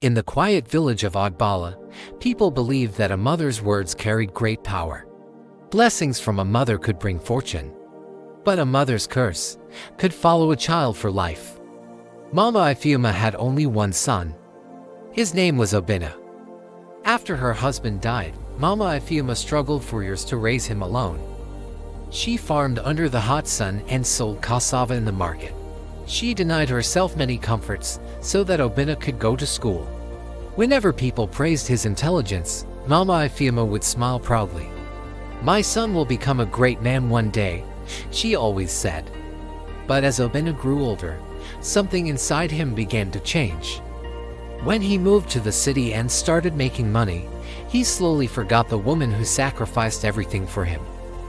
In the quiet village of Ogbala, people believed that a mother's words carried great power. Blessings from a mother could bring fortune, but a mother's curse could follow a child for life. Mama Ifeoma had only one son. His name was Obinna. After her husband died, Mama Ifeoma struggled for years to raise him alone. She farmed under the hot sun and sold cassava in the market. She denied herself many comforts so that Obinna could go to school. Whenever people praised his intelligence, Mama Ifeoma would smile proudly. "My son will become a great man one day," she always said. But as Obinna grew older, something inside him began to change. When he moved to the city and started making money, he slowly forgot the woman who sacrificed everything for him.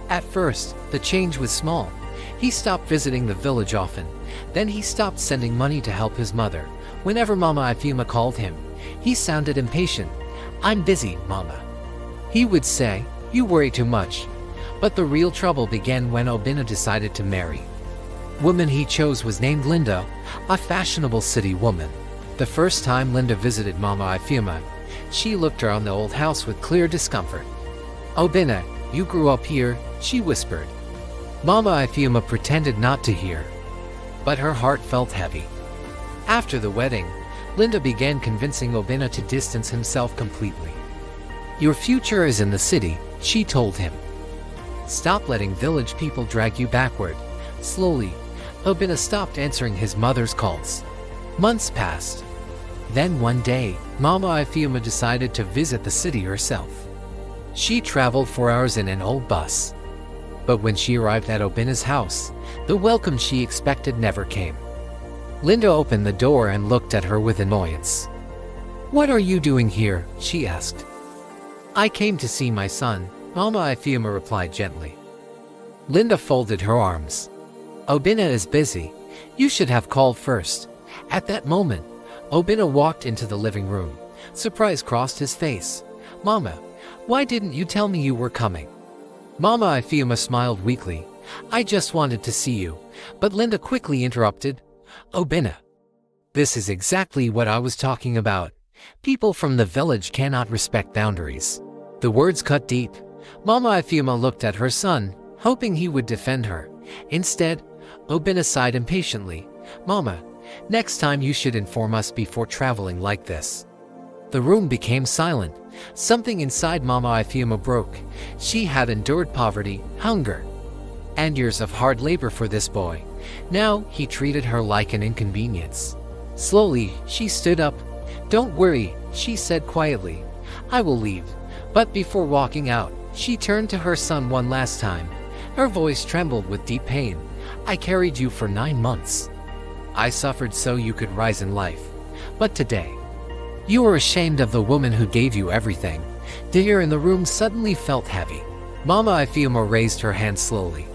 At first, the change was small. He stopped visiting the village often. Then he stopped sending money to help his mother. Whenever Mama Ifeoma called him, he sounded impatient. "I'm busy, Mama," he would say. "You worry too much." But the real trouble began when Obinna decided to marry. The woman he chose was named Linda, a fashionable city woman. The first time Linda visited Mama Ifeoma, she looked around the old house with clear discomfort. "Obinna, you grew up here," she whispered. Mama Ifeoma pretended not to hear, but her heart felt heavy. After the wedding, Linda began convincing Obinna to distance himself completely. "Your future is in the city," she told him. "Stop letting village people drag you backward." Slowly, Obinna stopped answering his mother's calls. Months passed. Then one day, Mama Ifeoma decided to visit the city herself. She traveled for hours in an old bus. But when she arrived at Obinna's house, the welcome she expected never came. Linda opened the door and looked at her with annoyance. "What are you doing here?" she asked. "I came to see my son," Mama Ifeoma replied gently. Linda folded her arms. "Obinna is busy. You should have called first." At that moment, Obinna walked into the living room. Surprise crossed his face. "Mama, why didn't you tell me you were coming?" Mama Ifeoma smiled weakly. "I just wanted to see you." But Linda quickly interrupted. "Obinna, this is exactly what I was talking about. People from the village cannot respect boundaries." The words cut deep. Mama Ifeoma looked at her son, hoping he would defend her. Instead, Obinna sighed impatiently. "Mama, next time you should inform us before traveling like this." The room became silent. Something inside Mama Ifeoma broke. She had endured poverty, hunger, and years of hard labor for this boy. Now, he treated her like an inconvenience. Slowly, she stood up. "Don't worry," she said quietly. "I will leave." But before walking out, she turned to her son one last time. Her voice trembled with deep pain. "I carried you for 9 months. I suffered so you could rise in life. But today, you are ashamed of the woman who gave you everything." The air in the room suddenly felt heavy. Mama Ifeoma raised her hand slowly.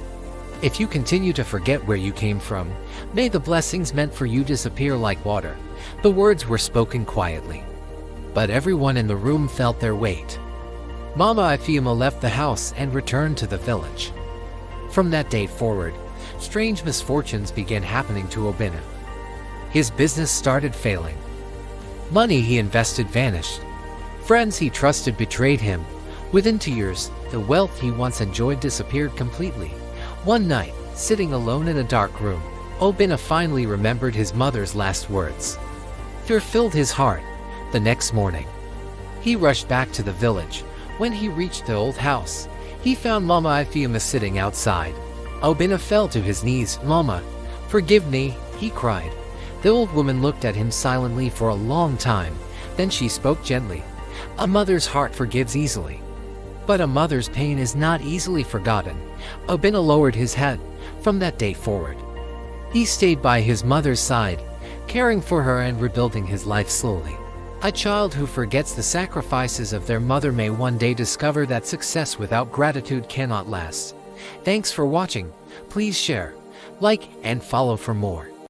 "If you continue to forget where you came from, may the blessings meant for you disappear like water." The words were spoken quietly, but everyone in the room felt their weight. Mama Ifeoma left the house and returned to the village. From that day forward, strange misfortunes began happening to Obinna. His business started failing. Money he invested vanished. Friends he trusted betrayed him. Within 2 years, the wealth he once enjoyed disappeared completely. One night, sitting alone in a dark room, Obinna finally remembered his mother's last words. Fear filled his heart. The next morning, he rushed back to the village. When he reached the old house, he found Mama Ifeoma sitting outside. Obinna fell to his knees. "Mama, forgive me," he cried. The old woman looked at him silently for a long time. Then she spoke gently. "A mother's heart forgives easily, but a mother's pain is not easily forgotten." Obinna lowered his head. From that day forward, he stayed by his mother's side, caring for her and rebuilding his life slowly. A child who forgets the sacrifices of their mother may one day discover that success without gratitude cannot last. Thanks for watching. Please share, like, and follow for more.